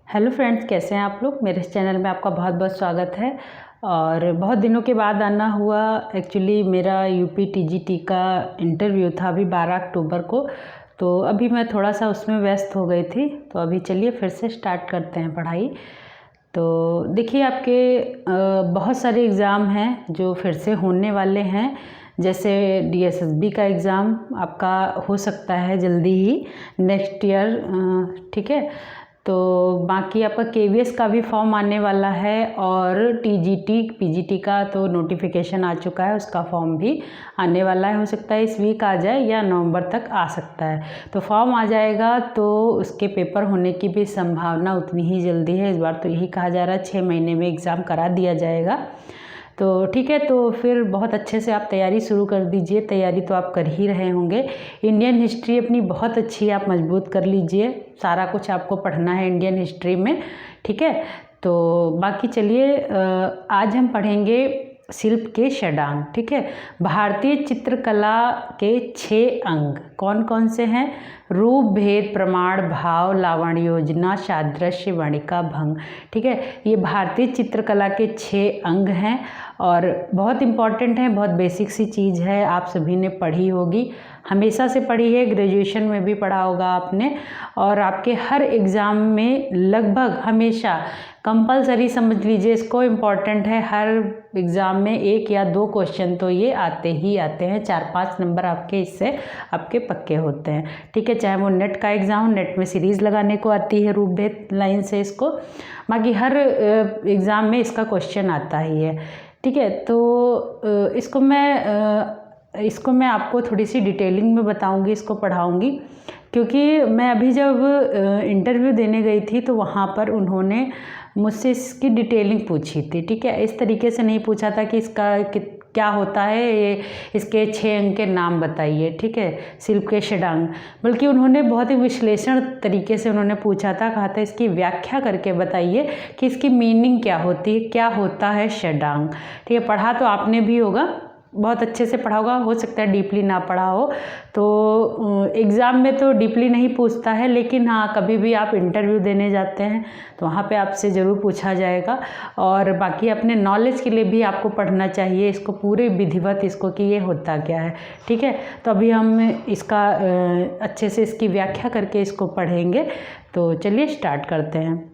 Hello friends, कैसे हैं आप लोग। मेरे चैनल में आपका बहुत बहुत स्वागत है। और बहुत दिनों के बाद आना हुआ। एक्चुअली मेरा यूपी टीजीटी का इंटरव्यू था अभी 12 अक्टूबर को, तो अभी मैं थोड़ा सा उसमें व्यस्त हो गई थी। तो अभी चलिए फिर से स्टार्ट करते हैं पढ़ाई। तो देखिए, आपके बहुत सारे एग्ज़ाम हैं जो फिर से होने वाले हैं। जैसे डीएसएसबी का एग्ज़ाम आपका हो सकता है जल्दी ही नेक्स्ट ईयर, ठीक है। तो बाकी आपका केवीएस का भी फॉर्म आने वाला है, और टीजीटी पीजीटी का तो नोटिफिकेशन आ चुका है, उसका फॉर्म भी आने वाला है। हो सकता है इस वीक आ जाए या नवंबर तक आ सकता है। तो फॉर्म आ जाएगा तो उसके पेपर होने की भी संभावना उतनी ही जल्दी है। इस बार तो यही कहा जा रहा है 6 महीने में एग्ज़ाम करा दिया जाएगा। तो ठीक है, तो फिर बहुत अच्छे से आप तैयारी शुरू कर दीजिए। तैयारी तो आप कर ही रहे होंगे। इंडियन हिस्ट्री अपनी बहुत अच्छी आप मजबूत कर लीजिए। सारा कुछ आपको पढ़ना है इंडियन हिस्ट्री में, ठीक है। तो बाकी चलिए, आज हम पढ़ेंगे शिल्प के षडांग, ठीक है। भारतीय चित्रकला के 6 अंग कौन कौन से हैं? रूप, भेद, प्रमाण, भाव, लावण्य, योजना, सादृश्य, वणिका, भंग, ठीक है। ये भारतीय चित्रकला के 6 अंग हैं और बहुत इम्पॉर्टेंट है। बहुत बेसिक सी चीज़ है, आप सभी ने पढ़ी होगी, हमेशा से पढ़ी है, ग्रेजुएशन में भी पढ़ा होगा आपने। और आपके हर एग्ज़ाम में लगभग हमेशा कंपलसरी समझ लीजिए इसको, इम्पॉर्टेंट है। हर एग्ज़ाम में 1 या 2 क्वेश्चन तो ये आते ही आते हैं। 4-5 नंबर आपके इससे आपके पक्के होते हैं, ठीक है। चाहे वो नेट का एग्ज़ाम हो, नेट में सीरीज़ लगाने को आती है रूप भेद लाइन से इसको, बाकी हर एग्ज़ाम में इसका क्वेश्चन आता ही है, ठीक है। तो इसको मैं आपको थोड़ी सी डिटेलिंग में बताऊंगी, इसको पढ़ाऊंगी, क्योंकि मैं अभी जब इंटरव्यू देने गई थी तो वहाँ पर उन्होंने मुझसे इसकी डिटेलिंग पूछी थी, ठीक है। इस तरीके से नहीं पूछा था कि इसका क्या होता है, ये इसके 6 अंग के नाम बताइए, ठीक है, शिल्प के षडांग। बल्कि उन्होंने बहुत ही विश्लेषण तरीके से उन्होंने पूछा था, कहा था इसकी व्याख्या करके बताइए कि इसकी मीनिंग क्या होती है, क्या होता है षडांग, ठीक है। पढ़ा तो आपने भी होगा, बहुत अच्छे से पढ़ा होगा, हो सकता है डीपली ना पढ़ा हो। तो एग्ज़ाम में तो डीपली नहीं पूछता है, लेकिन हाँ, कभी भी आप इंटरव्यू देने जाते हैं तो वहाँ पे आपसे ज़रूर पूछा जाएगा। और बाकी अपने नॉलेज के लिए भी आपको पढ़ना चाहिए इसको पूरे विधिवत, इसको कि ये होता क्या है, ठीक है। तो अभी हम इसका अच्छे से इसकी व्याख्या करके इसको पढ़ेंगे। तो चलिए स्टार्ट करते हैं।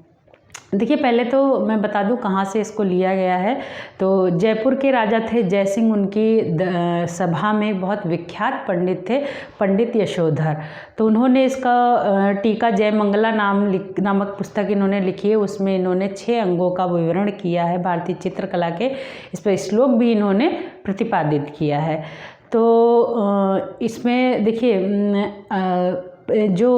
देखिए, पहले तो मैं बता दूं कहाँ से इसको लिया गया है। तो जयपुर के राजा थे जयसिंह, उनकी सभा में बहुत विख्यात पंडित थे, पंडित यशोधर। तो उन्होंने इसका टीका जयमंगला नामक पुस्तक इन्होंने लिखी है। उसमें इन्होंने 6 अंगों का विवरण किया है भारतीय चित्रकला के। इस पर श्लोक भी इन्होंने प्रतिपादित किया है। तो इसमें देखिए, जो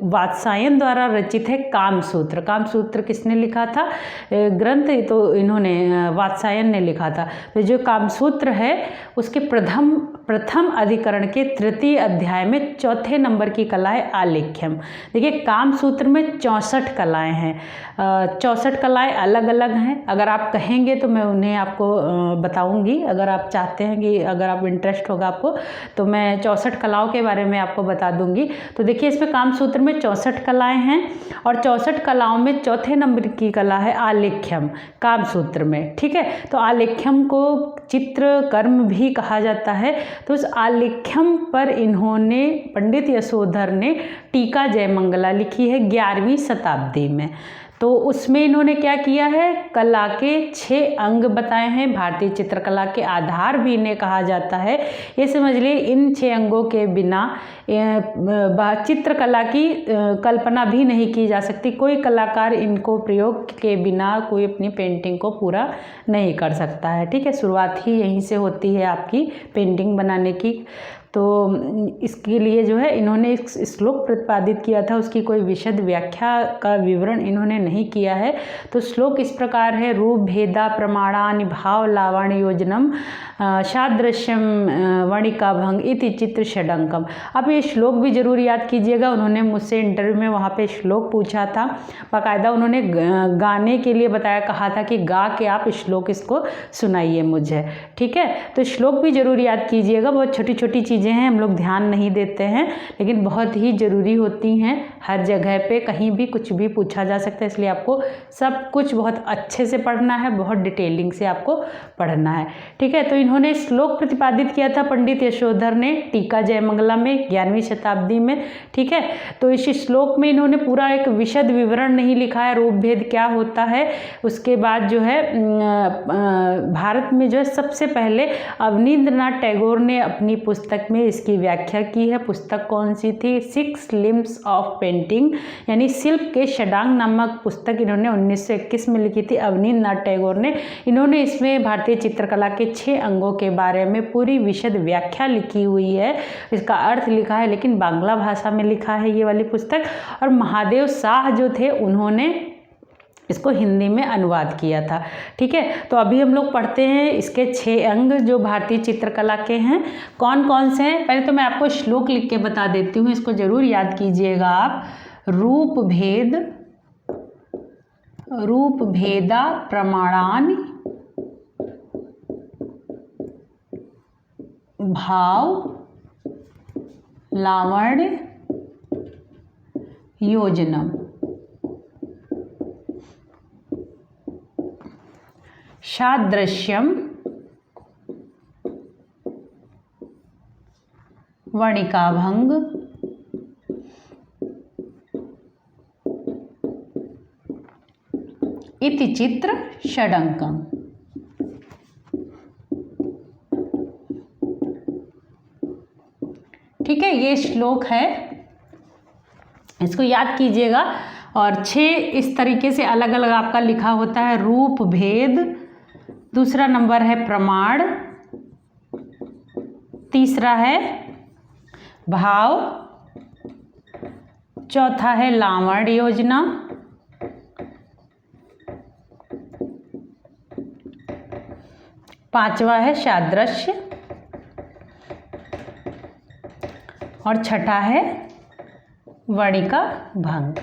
वात्सायन द्वारा रचित है कामसूत्र। कामसूत्र किसने लिखा था? ग्रंथ तो इन्होंने वात्सायन ने लिखा था। तो जो कामसूत्र है उसके प्रथम अधिकरण के 3य अध्याय में 4थे नंबर की कला है आलेख्यम। देखिए, कामसूत्र में 64 कलाएँ हैं। 64 कलाएँ अलग अलग हैं। अगर आप कहेंगे तो मैं उन्हें आपको बताऊंगी। अगर आप चाहते हैं कि अगर आप इंटरेस्ट होगा आपको, तो मैं 64 कलाओं के बारे में आपको बता दूंगी। तो देखिए, इसमें कामसूत्र में 64 कलाएँ हैं और 64 कलाओं में 4थे नंबर की कला है आलेख्यम कामसूत्र में, ठीक है। तो आलेख्यम को चित्रकर्म भी कहा जाता है। तो उस आलेख्यम पर इन्होंने, पंडित यशोधर ने टीका जयमंगला लिखी है 11वीं शताब्दी में। तो उसमें इन्होंने क्या किया है, कला के 6 अंग बताए हैं। भारतीय चित्रकला के आधार भी इन्हें कहा जाता है। ये समझ लिए, इन 6 अंगों के बिना चित्रकला की कल्पना भी नहीं की जा सकती। कोई कलाकार इनको प्रयोग के बिना कोई अपनी पेंटिंग को पूरा नहीं कर सकता है, ठीक है। शुरुआत ही यहीं से होती है आपकी पेंटिंग बनाने की। तो इसके लिए जो है इन्होंने एक श्लोक प्रतिपादित किया था, उसकी कोई विशद व्याख्या का विवरण इन्होंने नहीं किया है। तो श्लोक इस प्रकार है: रूप भेदा प्रमाणानि भाव लावण्य योजनम सादृश्यम वणिका भंग इति चित्र षडंकम। अब ये श्लोक भी जरूर याद कीजिएगा। उन्होंने मुझसे इंटरव्यू में वहाँ पे श्लोक पूछा था, बाकायदा उन्होंने गाने के लिए बताया, कहा था कि गा के आप श्लोक इसको सुनाइए मुझे, ठीक है। तो श्लोक भी जरूर याद कीजिएगा। बहुत छोटी छोटी चीज़ें चीज़ें हैं हम लोग ध्यान नहीं देते हैं, लेकिन बहुत ही ज़रूरी होती हैं। हर जगह पे कहीं भी कुछ भी पूछा जा सकता है, इसलिए आपको सब कुछ बहुत अच्छे से पढ़ना है, बहुत डिटेलिंग से आपको पढ़ना है। ठीक है, तो इन्होंने श्लोक प्रतिपादित किया था पंडित यशोधर ने टीका जयमंगला में 11वीं शताब्दी में। ठीक है, तो इस श्लोक में इन्होंने पूरा एक विशद विवरण नहीं लिखा है, रूप भेद क्या होता है। उसके बाद जो है भारत में जो है सबसे पहले अवनींद्रनाथ टैगोर ने अपनी पुस्तक में इसकी व्याख्या की है। पुस्तक कौन सी थी? 6 लिम्स ऑफ पेंटिंग, यानी शिल्प के षडांग नामक पुस्तक इन्होंने 1921 में लिखी थी अवनींद्रनाथ टैगोर ने। इन्होंने इसमें भारतीय चित्रकला के 6 अंगों के बारे में पूरी विशद व्याख्या लिखी हुई है, इसका अर्थ लिखा है, लेकिन बांग्ला भाषा में लिखा है ये वाली पुस्तक। और महादेव शाह जो थे उन्होंने इसको हिंदी में अनुवाद किया था। ठीक है, तो अभी हम लोग पढ़ते हैं इसके 6 अंग जो भारतीय चित्रकला के हैं। कौन कौन से हैं? पहले तो मैं आपको श्लोक लिख के बता देती हूँ, इसको जरूर याद कीजिएगा आप। रूप भेद, रूप भेदा प्रमाणानि भाव लावण्य योजनम। सादृश्यम वर्णिकाभंग इति चित्र षडंकम। ठीक है, ये श्लोक है, इसको याद कीजिएगा। और 6 इस तरीके से अलग अलग आपका लिखा होता है। रूप भेद, दूसरा नंबर है प्रमाण, तीसरा है भाव, चौथा है लावण्य योजना, पांचवा है सादृश्य और छठा है वर्णिका भंग।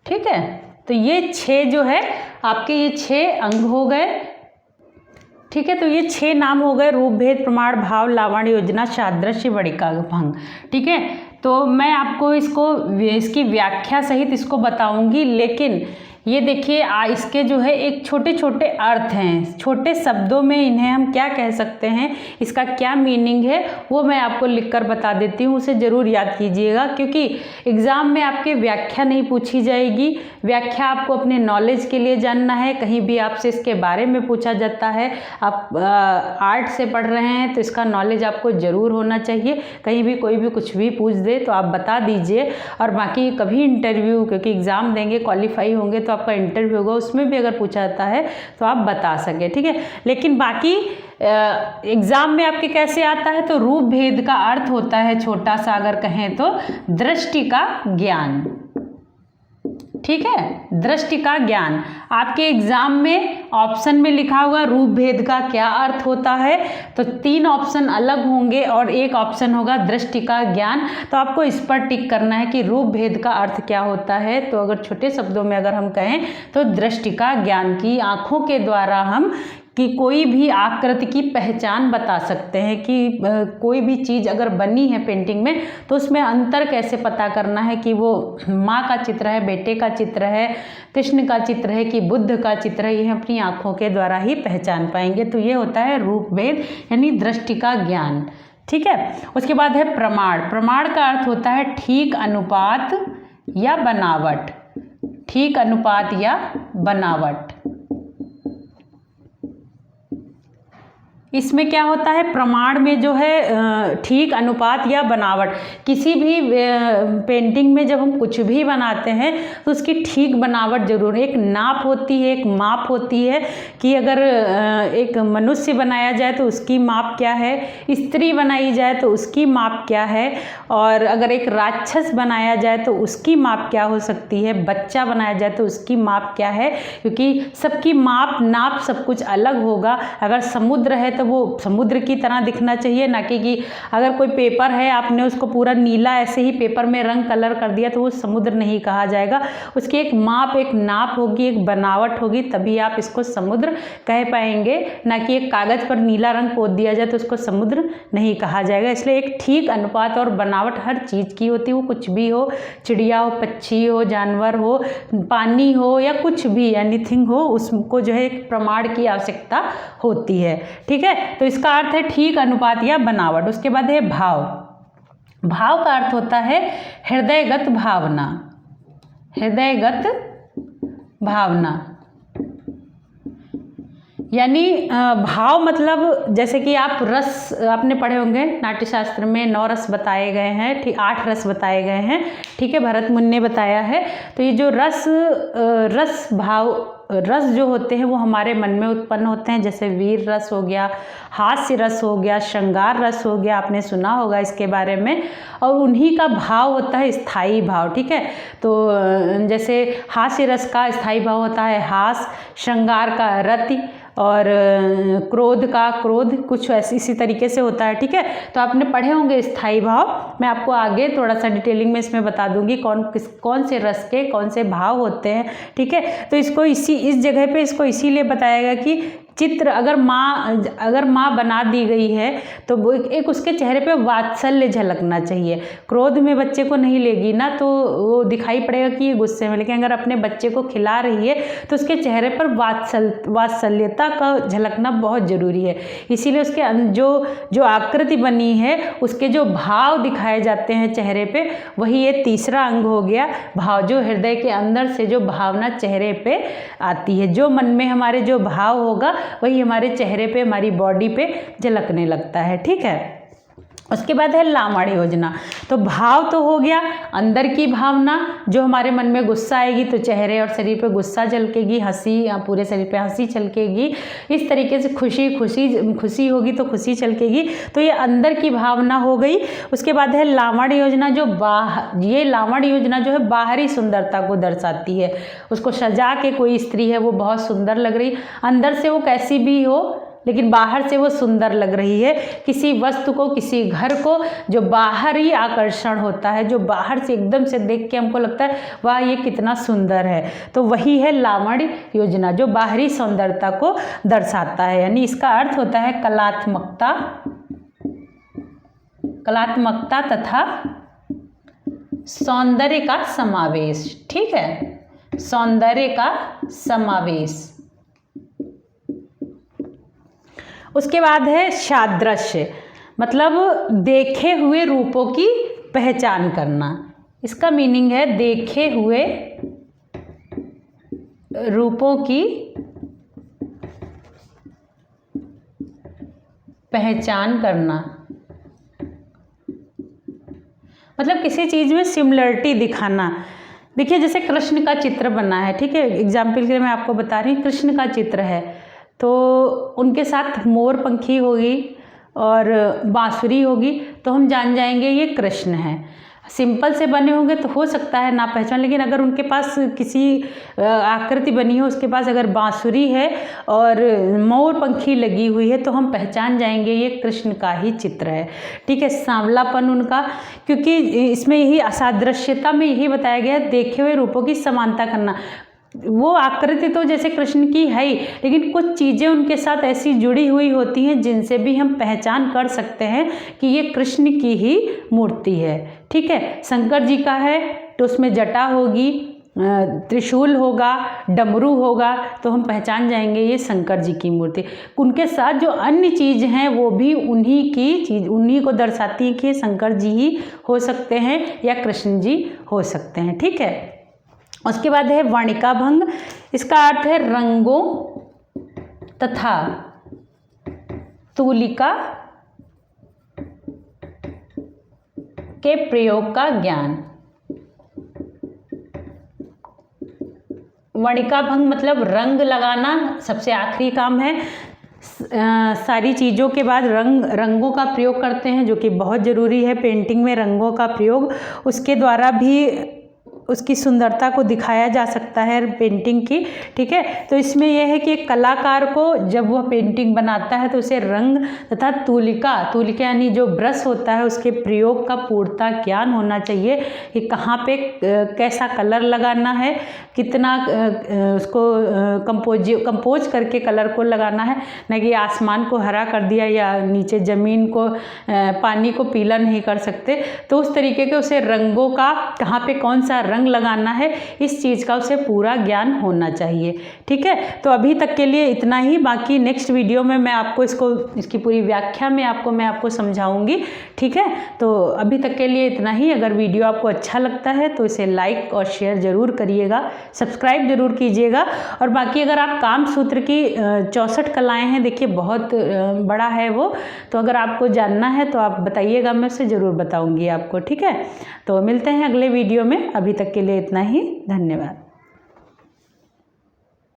ठीक है, तो ये 6 जो है आपके ये 6 अंग हो गए। ठीक है, तो ये 6 नाम हो गए, रूप भेद प्रमाण भाव लावण्य योजना सादृश्य वर्णिका भंग। ठीक है, तो मैं आपको इसकी व्याख्या सहित इसको बताऊंगी, लेकिन ये देखिए इसके जो है एक छोटे छोटे अर्थ हैं, छोटे शब्दों में इन्हें हम क्या कह सकते हैं, इसका क्या मीनिंग है वो मैं आपको लिखकर बता देती हूँ, उसे ज़रूर याद कीजिएगा, क्योंकि एग्ज़ाम में आपके व्याख्या नहीं पूछी जाएगी। व्याख्या आपको अपने नॉलेज के लिए जानना है, कहीं भी आपसे इसके बारे में पूछा जाता है, आप आर्ट से पढ़ रहे हैं तो इसका नॉलेज आपको ज़रूर होना चाहिए। कहीं भी कोई भी कुछ भी पूछ दे तो आप बता दीजिए। और बाकी कभी इंटरव्यू, क्योंकि एग्ज़ाम देंगे, क्वालिफाई होंगे तो आपका इंटरव्यू होगा, उसमें भी अगर पूछा जाता है तो आप बता सके। ठीक है, लेकिन बाकी एग्जाम में आपके कैसे आता है, तो रूप भेद का अर्थ होता है, छोटा सा अगर कहें तो, दृष्टि का ज्ञान। ठीक है, दृष्टि का ज्ञान। आपके एग्जाम में ऑप्शन में लिखा होगा रूप भेद का क्या अर्थ होता है, तो 3 ऑप्शन अलग होंगे और एक ऑप्शन होगा दृष्टि का ज्ञान। तो आपको इस पर टिक करना है कि रूप भेद का अर्थ क्या होता है। तो अगर छोटे शब्दों में अगर हम कहें तो दृष्टि का ज्ञान, की आंखों के द्वारा हम कि कोई भी आकृति की पहचान बता सकते हैं, कि कोई भी चीज़ अगर बनी है पेंटिंग में तो उसमें अंतर कैसे पता करना है, कि वो माँ का चित्र है, बेटे का चित्र है, कृष्ण का चित्र है कि बुद्ध का चित्र है, ये अपनी आँखों के द्वारा ही पहचान पाएंगे। तो ये होता है रूप भेद, यानी दृष्टि का ज्ञान। ठीक है, उसके बाद है प्रमाण। प्रमाण का अर्थ होता है ठीक अनुपात या बनावट। ठीक अनुपात या बनावट, इसमें क्या होता है, प्रमाण में जो है ठीक अनुपात या बनावट, किसी भी पेंटिंग में जब हम कुछ भी बनाते हैं तो उसकी ठीक बनावट जरूर, एक नाप होती है, एक माप होती है, कि अगर एक मनुष्य बनाया जाए तो उसकी माप क्या है, स्त्री बनाई जाए तो उसकी माप क्या है, और अगर एक राक्षस बनाया जाए तो उसकी माप क्या हो सकती है, बच्चा बनाया जाए तो उसकी माप क्या है, क्योंकि सबकी माप नाप सब कुछ अलग होगा। अगर समुद्र है तो तो वो समुद्र की तरह दिखना चाहिए, ना कि अगर कोई पेपर है आपने उसको पूरा नीला ऐसे ही पेपर में रंग कलर कर दिया तो वो समुद्र नहीं कहा जाएगा। उसकी एक माप, एक नाप होगी, एक बनावट होगी, तभी आप इसको समुद्र कह पाएंगे, ना कि एक कागज़ पर नीला रंग पोत दिया जाए तो उसको समुद्र नहीं कहा जाएगा। इसलिए एक ठीक अनुपात और बनावट हर चीज़ की होती है, वो कुछ भी हो, चिड़िया हो, पक्षी हो, जानवर हो, पानी हो या कुछ भी एनीथिंग हो, उसको जो है एक प्रमाण की आवश्यकता होती है। ठीक है, तो इसका अर्थ है ठीक अनुपात या बनावट। उसके बाद है भाव। भाव का अर्थ होता है हृदयगत भावना। हृदयगत भावना यानी भाव मतलब जैसे कि आप रस आपने पढ़े होंगे नाट्यशास्त्र में, 9 रस बताए गए हैं, ठीक 8 रस बताए गए हैं। ठीक है, भरत मुनि ने बताया है। तो ये जो रस भाव रस जो होते हैं वो हमारे मन में उत्पन्न होते हैं, जैसे वीर रस हो गया, हास्य रस हो गया, श्रृंगार रस हो गया, आपने सुना होगा इसके बारे में। और उन्हीं का भाव होता है स्थायी भाव। ठीक है, तो जैसे हास्य रस का स्थायी भाव होता है हास, श्रृंगार का रति, और क्रोध का क्रोध, कुछ ऐसी इसी तरीके से होता है। ठीक है, तो आपने पढ़े होंगे स्थायी भाव। मैं आपको आगे थोड़ा सा डिटेलिंग में इसमें बता दूंगी कौन से रस के कौन से भाव होते हैं। ठीक है, तो इसको इस जगह पे इसको इसीलिए बताया गया कि चित्र अगर माँ बना दी गई है तो वो एक उसके चेहरे पे वात्सल्य झलकना चाहिए। क्रोध में बच्चे को नहीं लेगी ना तो वो दिखाई पड़ेगा कि ये गुस्से में, लेकिन अगर अपने बच्चे को खिला रही है तो उसके चेहरे पर वात्सल्यता का झलकना बहुत ज़रूरी है। इसीलिए उसके जो आकृति बनी है उसके जो भाव दिखाए जाते हैं चेहरे पे, वही ये तीसरा अंग हो गया भाव, जो हृदय के अंदर से जो भावना चेहरे पे आती है। जो मन में हमारे जो भाव होगा वही हमारे चेहरे पे, हमारी बॉडी पे झलकने लगता है। ठीक है, उसके बाद है लामण योजना। तो भाव तो हो गया अंदर की भावना, जो हमारे मन में गुस्सा आएगी तो चेहरे और शरीर पे गुस्सा झलकेगी, हंसी या पूरे शरीर पे हंसी झलकेगी, इस तरीके से खुशी होगी तो खुशी झलकेगी। तो ये अंदर की भावना हो गई। उसके बाद है लामण योजना, ये लामण योजना जो है बाहरी सुंदरता को दर्शाती है। उसको सजा के कोई स्त्री है वो बहुत सुंदर लग रही, अंदर से वो कैसी भी हो लेकिन बाहर से वो सुंदर लग रही है। किसी वस्तु को, किसी घर को जो बाहरी आकर्षण होता है, जो बाहर से एकदम से देख के हमको लगता है वाह ये कितना सुंदर है, तो वही है लामण योजना, जो बाहरी सौंदर्यता को दर्शाता है। यानी इसका अर्थ होता है कलात्मकता तथा सौंदर्य का समावेश। ठीक है, सौंदर्य का समावेश। उसके बाद है सादृश्य, मतलब देखे हुए रूपों की पहचान करना। इसका मीनिंग है देखे हुए रूपों की पहचान करना, मतलब किसी चीज़ में सिमिलरिटी दिखाना। देखिए जैसे कृष्ण का चित्र बना है, ठीक है, एग्जाम्पल के लिए मैं आपको बता रही हूँ, कृष्ण का चित्र है तो उनके साथ मोर पंखी होगी और बांसुरी होगी तो हम जान जाएंगे ये कृष्ण है। सिंपल से बने होंगे तो हो सकता है ना पहचान, लेकिन अगर उनके पास किसी आकृति बनी हो, उसके पास अगर बांसुरी है और मोर पंखी लगी हुई है तो हम पहचान जाएंगे ये कृष्ण का ही चित्र है। ठीक है, सांवलापन उनका, क्योंकि इसमें यही असादृश्यता में यही बताया गया है देखे हुए रूपों की समानता करना। वो आकृति तो जैसे कृष्ण की है ही, लेकिन कुछ चीज़ें उनके साथ ऐसी जुड़ी हुई होती हैं जिनसे भी हम पहचान कर सकते हैं कि ये कृष्ण की ही मूर्ति है। ठीक है, शंकर जी का है तो उसमें जटा होगी, त्रिशूल होगा, डमरू होगा, तो हम पहचान जाएंगे ये शंकर जी की मूर्ति। उनके साथ जो अन्य चीज़ हैं वो भी उन्हीं को दर्शाती हैं कि ये शंकर जी ही हो सकते हैं या कृष्ण जी हो सकते हैं। ठीक है, उसके बाद है वर्णिका भंग। इसका अर्थ है रंगों तथा तूलिका के प्रयोग का ज्ञान। वर्णिका भंग मतलब रंग लगाना सबसे आखिरी काम है। सारी चीज़ों के बाद रंगों का प्रयोग करते हैं जो कि बहुत ज़रूरी है पेंटिंग में, रंगों का प्रयोग। उसके द्वारा भी उसकी सुंदरता को दिखाया जा सकता है पेंटिंग की, ठीक है। तो इसमें यह है कि कलाकार को जब वह पेंटिंग बनाता है तो उसे रंग तथा तूलिका यानी जो ब्रश होता है उसके प्रयोग का पूर्णता ज्ञान होना चाहिए कि कहाँ पे कैसा कलर लगाना है, कितना उसको कंपोज करके कलर को लगाना है, न कि आसमान को हरा कर दिया या नीचे ज़मीन को पानी को पीला नहीं कर सकते। तो उस तरीके के उसे रंगों का कहाँ पे कौन सा रंग लगाना है इस चीज़ का उसे पूरा ज्ञान होना चाहिए, ठीक है। तो अभी तक के लिए इतना ही, बाकी नेक्स्ट वीडियो में मैं आपको इसकी पूरी व्याख्या में मैं आपको समझाऊंगी, ठीक है। तो अभी तक के लिए इतना ही। अगर वीडियो आपको अच्छा लगता है तो इसे लाइक और शेयर ज़रूर करिएगा, सब्सक्राइब ज़रूर कीजिएगा। और बाकी अगर आप कामसूत्र की 64 कलाएँ हैं, देखिए बहुत बड़ा है वो, तो अगर आपको जानना है तो आप बताइएगा, मैं उसे ज़रूर बताऊँगी आपको, ठीक है। तो मिलते हैं अगले वीडियो में, अभी तक के लिए इतना ही, धन्यवाद।